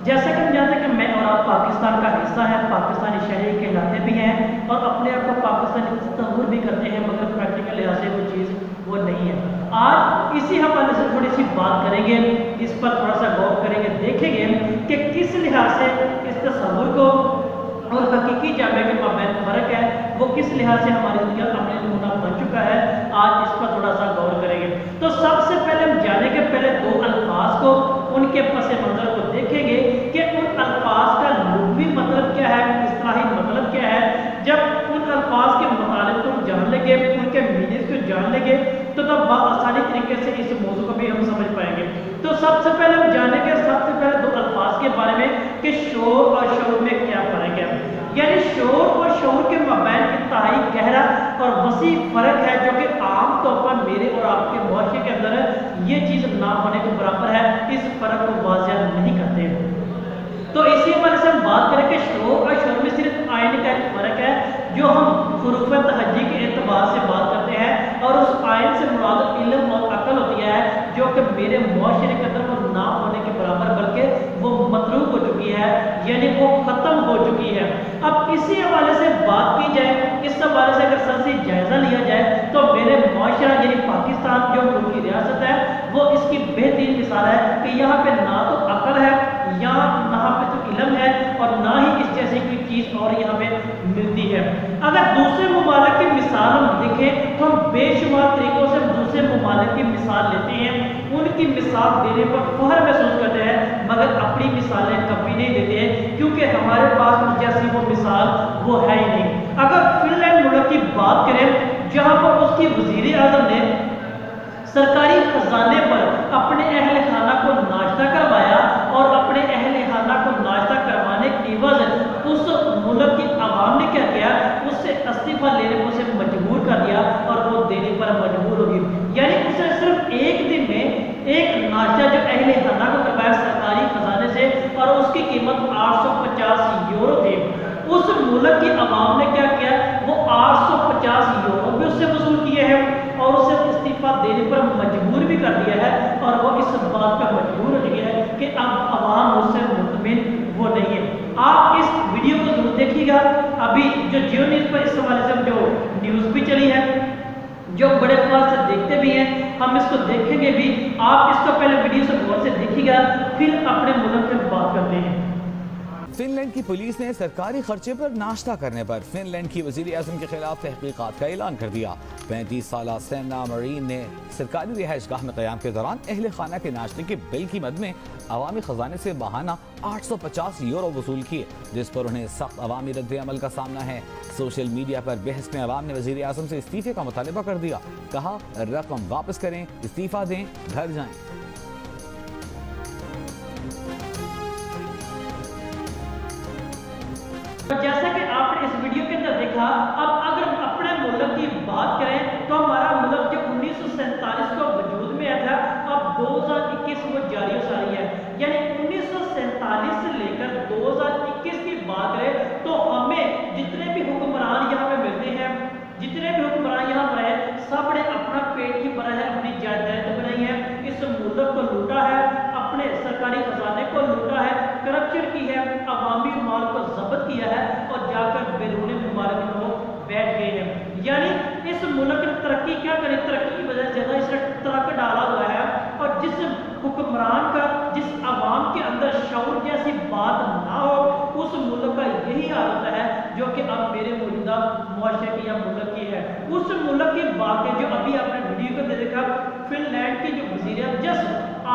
جیسا کہ ہم جانتے ہیں کہ میں اور آپ پاکستان کا حصہ ہیں، پاکستانی شہری کہلاتے بھی ہیں اور اپنے آپ کو پاکستانی تصور بھی کرتے ہیں، مگر پریکٹیکل لحاظ سے وہ چیز وہ نہیں ہے۔ آج اسی حوالے سے تھوڑی سی بات کریں گے، اس پر تھوڑا سا غور کریں گے، دیکھیں گے کہ کس لحاظ سے اس تصور کو اور حقیقی جامعہ کے مابین فرق ہے، وہ کس لحاظ سے ہماری دنیا کا عملی نمونہ بن چکا ہے۔ آج اس پر تھوڑا سا غور کریں گے۔ تو سب سے پہلے ہم جانے کے پہلے دو الفاظ کو، ان کے پس منظر کو دیکھیں گے کہ ان الفاظ کا لغوی مطلب کیا ہے، اصطلاحی مطلب کیا ہے۔ جب ان الفاظ کے مطالب کو جان لیں گے، ان کے میننگ کو جان لیں گے، تو تب بآسانی طریقے سے اس موضوع کو بھی ہم سمجھ پائیں گے۔ تو سب سے پہلے ہم جانیں گے سب سے پہلے دو الفاظ کے بارے میں کہ شعور اور شعور میں کیا فرق ہے۔ یعنی شعور اور شعور کے مابین انتہائی گہرا اور وسیع فرق ہے، جو کہ عام طور پر میرے اور آپ کے معاشرے کے اندر یہ چیز نہ ہونے کے برابر ہے، اس فرق کو واضح نہیں کرتے۔ تو اسی حوالے سے ہم بات کریں کہ شعور اور شعور میں صرف آئین کا ایک فرق ہے، جو ہم حروف تہجی کے اعتبار سے بات کرتے ہیں، اور اس آئین سے مراد علم اور عقل ہوتی ہے، جو کہ میرے معاشرے کے اندر وہ نہ ہونے کے برابر بلکہ وہ متروک ہو چکی ہے، یعنی وہ ختم ہو چکی ہے۔ اب اسی حوالے سے بات کی جائے، اس حوالے سے اگر سر سے جائزہ لیا جائے تو میرے معاشرہ یعنی پاکستان جو ملک کی ریاست ہے، وہ اس کی بہترین مثال ہے کہ یہاں پہ نہ تو عقل ہے، یہاں پہ تو علم ہے، اور نہ ہی اس جیسی کوئی چیز اور یہاں پہ ملتی ہے۔ اگر دوسرے ممالک کی مثال ہم دیکھیں تو ہم بے شمار طریقوں سے دوسرے ممالک کی مثال لیتے ہیں، ان کی مثال دینے پر فخر محسوس کرتے ہیں، مگر اپنی مثالیں کبھی نہیں دیتے ہیں، کیونکہ ہمارے پاس اس جیسی وہ مثال وہ ہے ہی نہیں۔ اگر فن لینڈ ملک کی بات کریں، جہاں پر اس کی وزیر اعظم نے سرکاری خزانے پر اپنے اہل خانہ کو ناشتہ کروایا، اور اپنے اہل خانہ کو ناشتہ کروانے کی وجہ اس ملک کی عوام نے کیا کیا، اس سے استعفیٰ لینے کو اسے مجبور کر دیا، اور وہ دینے پر مجبور ہوگی۔ یعنی اسے صرف ایک دن میں ایک ناشتہ جو اہل خانہ کو کروایا سرکاری خزانے سے، اور اس کی قیمت 850 یورو تھی، اس ملک کی عوام نے کیا کیا، وہ 850 یورو بھی اس سے وصول کیے ہیں، اور اسے استعفیٰ دینے پر مجبور بھی کر دیا ہے، اور وہ اس بات پر مجبور ہو گیا ہے کہ اب عوام اس سے مطمئن وہ نہیں ہے۔ آپ اس ویڈیو کو ضرور دیکھیے گا، ابھی جو جیو نیوز پر اس حوالے سے جو نیوز بھی چلی ہے، جو بڑے اخبار سے دیکھتے بھی ہیں، ہم اس کو دیکھیں گے بھی۔ آپ اس کو پہلے ویڈیو سے غور سے دیکھیے گا، پھر اپنے ملک میں بات کرتے ہیں۔ فن لینڈ کی پولیس نے سرکاری خرچے پر ناشتہ کرنے پر فن لینڈ کی وزیر اعظم کے خلاف تحقیقات کا اعلان کر دیا۔ 35 سالہ سینا مرین نے سرکاری رہائش گاہ میں قیام کے دوران اہل خانہ کے ناشتے کے بل کی مد میں عوامی خزانے سے ماہانہ 850 یورو وصول کیے، جس پر انہیں سخت عوامی رد عمل کا سامنا ہے۔ سوشل میڈیا پر بحث میں عوام نے وزیر اعظم سے استعفے کا مطالبہ کر دیا، کہا رقم واپس کریں، استعفیٰ دیں، گھر جائیں۔ جیسا کہ آپ نے اس ویڈیو کے اندر دیکھا، اب اگر اپنے ملک کی بات کریں تو ہمارا ملک جو 1947 کو وجود میں آیا تھا، اب 2021 وہ جاری و ساری ہے۔ یعنی 1947 سے لے کر 2021 کی بات کریں تو ہمیں جتنے بھی حکمران یہاں پہ ملتے ہیں، جتنے بھی حکمران یہاں پر ہیں، سب نے اپنا پیٹ کی بھرا ہے، اپنی جائیداد بنائی ہے، اس ملک کو لوٹا ہے، اپنے سرکاری خزانے کو لوٹا ہے، کرپشن کی ہے، عوامی مال کو ضبط کیا ہے، اور جا کر بیرون ممالک میں وہ بیٹھ گئے ہیں۔ یعنی اس ملک نے ترقی کیا کری، ترقی کی وجہ سے زیادہ اس نے ٹرک ڈالا ہوا ہے، اور جس حکمران کا، جس عوام کے اندر شعور جیسی بات نہ ہو، اس ملک کا یہی حالت ہے جو کہ اب میرے موجودہ معاشرے کی یا ملک کی ہے۔ اس ملک کی بات ہے جو ابھی آپ نے ویڈیو کو دیکھا، فن لینڈ کی جو وزیر ہے، جس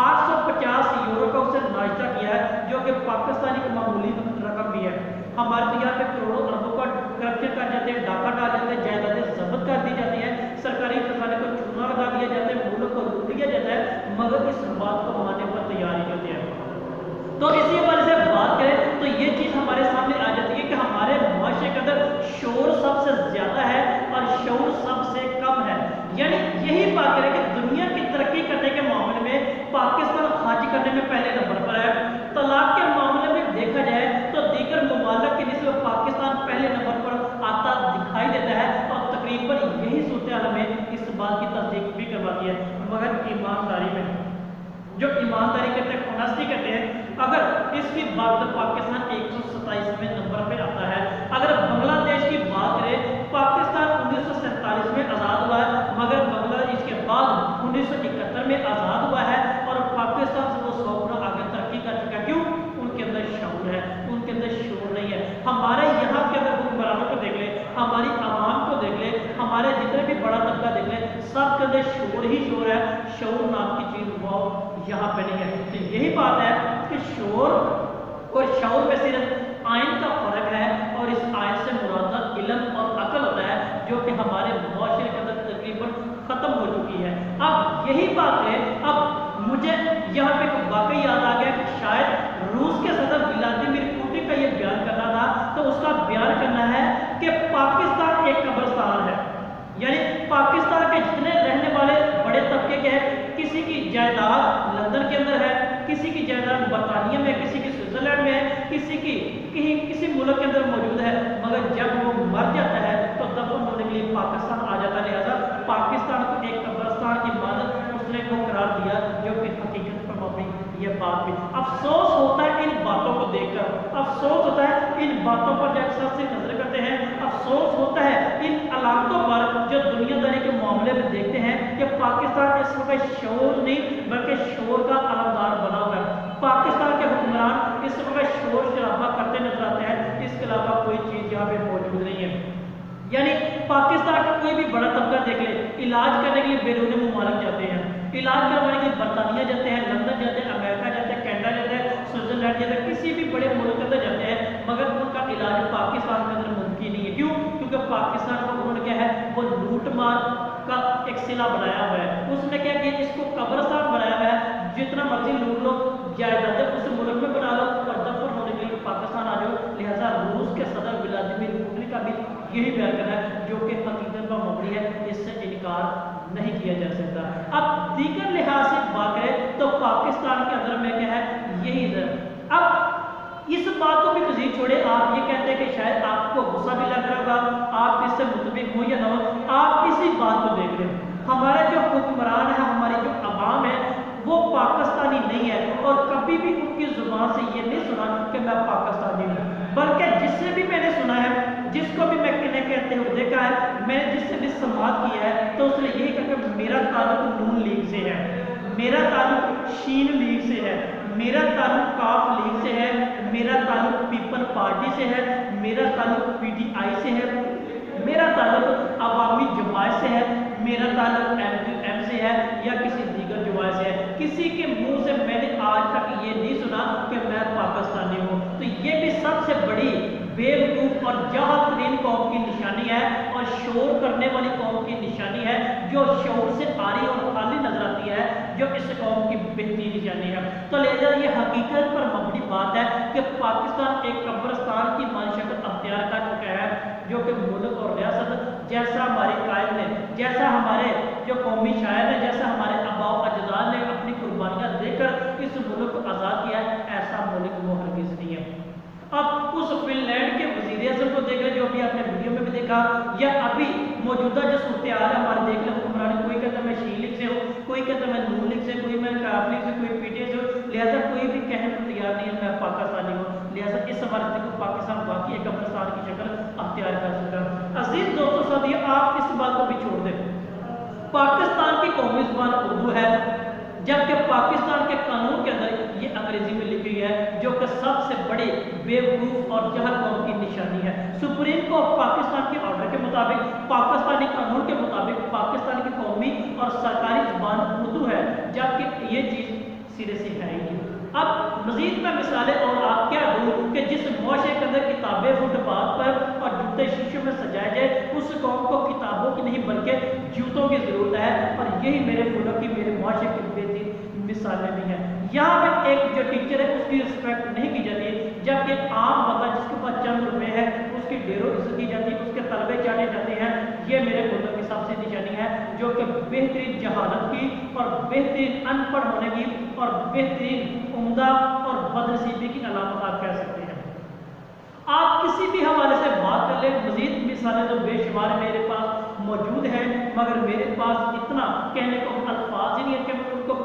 850 یورو کا اسے ناشتہ کیا ہے، جو کہ پاکستانی کی معمولی رقم بھی ہے۔ ہمارے تو یہاں پہ کروڑوں اربوں کا کرپشن کر جاتے ہیں، ڈاکہ ڈال جاتے ہیں، جائیدادیں ضبط کر دی جاتی ہیں، سرکاری خزانے کو چونا لگا دیا جاتا ہے، ملک کو لوٹ لیا جاتا ہے، مگر اس بات کو ماننے پر تیار ہی ہوتے ہیں۔ تو اسی حوالے سے بات کریں تو یہ چیز ہمارے سامنے آ جاتی ہے کہ ہمارے معاشرے کے اندر شعور سب سے زیادہ ہے اور شعور سب سے کم ہے۔ یعنی یہی بات کریں کہ دنیا کی ترقی کرنے کے معاملے میں پاکستان خرچ کرنے میں پہلے نمبر پر ہے۔ طلاق کے معاملے میں دیکھا جائے تو دیگر ممالک کی نسبت پاکستان پہلے نمبر پر آتا دکھائی دیتا ہے، اور تقریباً یہی صورتحال ہمیں اس بات کی تصدیق بھی کرواتی ہے۔ مگر ایمانداری میں جو ایمانداری کہتے ہیں، آنیسٹی کہتے ہیں، اگر اس کی بات تو پاکستان 127ویں نمبر پہ آتا ہے. اگر بنگلہ دیش کی بات کریں پاکستان 1947 میں آزاد ہوا ہے مگر بنگلہ دیش کے بعد 1971 میں آزاد ہوا ہے اور پاکستان سے وہ 100 گنا آگے ترقی کر چکا ہے. کیوں؟ ان کے اندر شعور ہے, ان کے اندر شعور نہیں ہے. ہمارے یہاں کے اندر حکمرانوں کو دیکھ لیں, ہماری عوام کو دیکھ لیں, ہمارے جتنے بھی بڑا طبقہ دیکھ لیں, سب کے اندر شعور ہی شعور ہے. شعور نام کی چیز وہ یہاں پہ نہیں ہے. تو یہی بات ہے کہ شعور اور شعور میں صرف آئین کا فرق ہے اور اس آئین سے مراد علم اور عقل ہوتا ہے جو کہ ہمارے معاشرے کے اندر تقریباً ختم ہو چکی ہے. اب یہی بات ہے, اب مجھے یہاں پہ واقعی یاد آ گیا کہ شاید روس کے صدر ولادیمیر پوٹن کا یہ بیان کرنا تھا تو اس کا بیان کرنا ہے کہ پاکستان ایک قبرستان ہے. یعنی پاکستان کے جتنے رہنے والے بڑے طبقے کے ہیں, کسی کی جائیداد لندن کے اندر ہے, کسی کی جائیداد برطانیہ میں, کسی کی سوئٹزرلینڈ میں ہے, کسی ملک کے اندر موجود ہے, مگر جب وہ مر جاتا ہے تو دفن ہونے کے لیے پاکستان آ جاتا ہے. لہٰذا پاکستان کو ایک قبرستان کی مانند اس نے کو قرار دیا جو کہ حقیقت پر مبنی یہ بات بھی. افسوس ہوتا ہے ان باتوں کو دیکھ کر, افسوس ہوتا ہے ان باتوں پر جب سر سے نظر کرتے ہیں, افسوس ہوتا ہے ان علامتوں پر جو دنیا داری کے معاملے میں دیکھتے ہیں کہ پاکستان اس وقت شعور نہیں بلکہ شعور کا علمدار بنا ہوا ہے. پاکستان کے حکمران اس وقت شور شرابہ کرتے نظر آتے ہیں, اس کے علاوہ کوئی چیز یہاں پہ موجود نہیں ہے. یعنی پاکستان کا کوئی بھی بڑا طبقہ دیکھ لے, علاج کرنے کے لیے بیرون ممالک جاتے ہیں, علاج کروانے کے لیے برطانیہ جاتے ہیں, لندن جاتے ہیں, امریکہ جاتے ہیں, کینیڈا جاتے ہیں, سوئٹزرلینڈ جاتے ہیں, کسی بھی بڑے ملک کے اندر جاتے ہیں, مگر ان کا علاج پاکستان کے اندر ممکن نہیں ہے. کیوں؟ کیونکہ پاکستان کو انہوں نے کیا ہے وہ لوٹ مار کا ایک سلا بنایا ہوا ہے. اس نے کیا کہ اس کو قبرستان بنایا ہوا ہے, جتنا مرضی لوٹ لو, جائیدادیں اس ملک میں بنا لو اور دفن ہونے کے لیے پاکستان آ جاؤ. لہٰذا روس کے صدر ولادیمیر پوٹن کا بھی یہی بیان کرنا ہے جو کہ حقیقت پر مبنی ہے, اس سے انکار نہیں کیا جا سکتا. اب دیگر لحاظ سے بات کریں تو پاکستان کے اندر میں کیا ہے یہی ہے. اب اس بات کو بھی مزید چھوڑے, آپ یہ کہتے ہیں کہ شاید آپ کو غصہ بھی لگ رہا ہوگا, آپ اس سے متفق ہو یا نہ ہو, آپ اسی بات کو دیکھ رہے ہیں. ہمارے جو حکمران ہیں, ہماری جو عوام ہے وہ پاکستانی نہیں ہے اور کبھی بھی ان کی زبان سے یہ نہیں سنا کہ میں پاکستانی ہوں, بلکہ جس سے بھی میں نے سنا ہے, جس کو بھی میں کہتے ہوئے دیکھا ہے, میں جس سے بھی سماعت کیا ہے تو اس نے یہی کہا کہ میرا تعلق نون لیگ سے ہے, میرا تعلق شین لیگ سے ہے, میرا تعلق کاف لیگ سے ہے, میرا تعلق پیپل پارٹی سے ہے, میرا تعلق پی ٹی آئی سے ہے, میرا تعلق عوامی جماعت سے ہے, میرا تعلق ایم سے ہے یا کسی دیگر جماعت سے ہے. کسی کے منہ سے میں نے آج تک یہ نہیں سنا کہ میں پاکستانی ہوں. تو یہ بھی سب سے بڑی بیوقوف اور جاہل ترین قوم کی نشانی ہے اور شعور کرنے والی قوم کی نشانی ہے, جو شعور سے عاری اور خالی نظر آتی ہے, جو اس قوم کی بہترین نشانی ہے. تو لہذا یہ حقیقت پر مبنی بات ہے کہ پاکستان ایک قبرستان کی منشقت اختیار کر چکا ہے, جو کہ ملک اور ریاست جیسا ہمارے قائد نے, جیسا ہمارے جو قومی شاعر نے, جیسا ہمارے آباء و اجداد نے اپنی قربانیاں دے کر اس ملک کو آزاد کیا ہے, ایسا ملک وہ ہرگز نہیں ہے. اب اس فن لینڈ کے وزیر اعظم کو دیکھ لیں جو ابھی آپ نے ویڈیو میں بھی دیکھا, یا ابھی موجودہ جو صورتحال ہے ہمارے دیکھ لیں حکمران, کوئی کہتا ہے میں شی لیگ سے ہوں, کوئی کہتا ہے میں نون لیگ سے, کوئی میں کاف لیگ سے, کوئی پی ٹی آئی سے ہوں. لہٰذا کوئی بھی کہنے کو تیار نہیں ہے میں پاکستانی ہوں. لہٰذا اس حوالے سے پاکستان واقعی ایک قبرستان کی شکل اختیار کر سکتا ہے. عزیز دوستو ساتھیو, آپ اس بات کو بھی چھوڑ دیں, پاکستان کی قومی زبان اردو ہے, جبکہ پاکستان کے قانون کے اندر یہ انگریزی میں لکھی گئی ہے, جو کہ سب سے بڑی بیوقوف اور جہل قوم کی نشانی ہے. سپریم کورٹ پاکستان کے آرڈر کے مطابق, پاکستانی قانون کے مطابق پاکستان کی قومی اور سرکاری زبان اردو ہے, جبکہ یہ چیز سرے سے ہے ہی نہیں. اب مزید میں مثالیں اور آپ کیا دوں کہ جس معاشرے کے اندر کتابیں فٹ پاتھ پر اور جوتے شیشوں میں سجائے جائے, اس قوم کو کتابوں کی نہیں بلکہ جوتوں کی ضرورت ہے, اور یہی میرے ملک کی, میرے معاشرے کی بہترین مثالیں بھی ہیں. یہاں پہ ایک جو ٹیچر ہے اس کی رسپیکٹ نہیں کی جاتی, جبکہ عام بندہ جس کے پاس چند روپے ہے اس کی ڈھیروں عزت کی جاتی ہے, اس کے طلبے چاٹے جاتے ہیں. یہ میرے ملک کی سب سے نشانی ہے, جو کہ بہترین جہالت کی اور بہترین ان پڑھ ہونے کی اور بہترین عمدہ اور بدنصیبی کی علامت آپ کہہ سکتے ہیں. آپ کسی بھی حوالے سے بات کر لیں, مزید مثالیں تو بے شمار میرے پاس موجود ہیں, مگر میرے پاس اتنا کہنے کو الفاظ ہی نہیں ہے کہ میں ان کو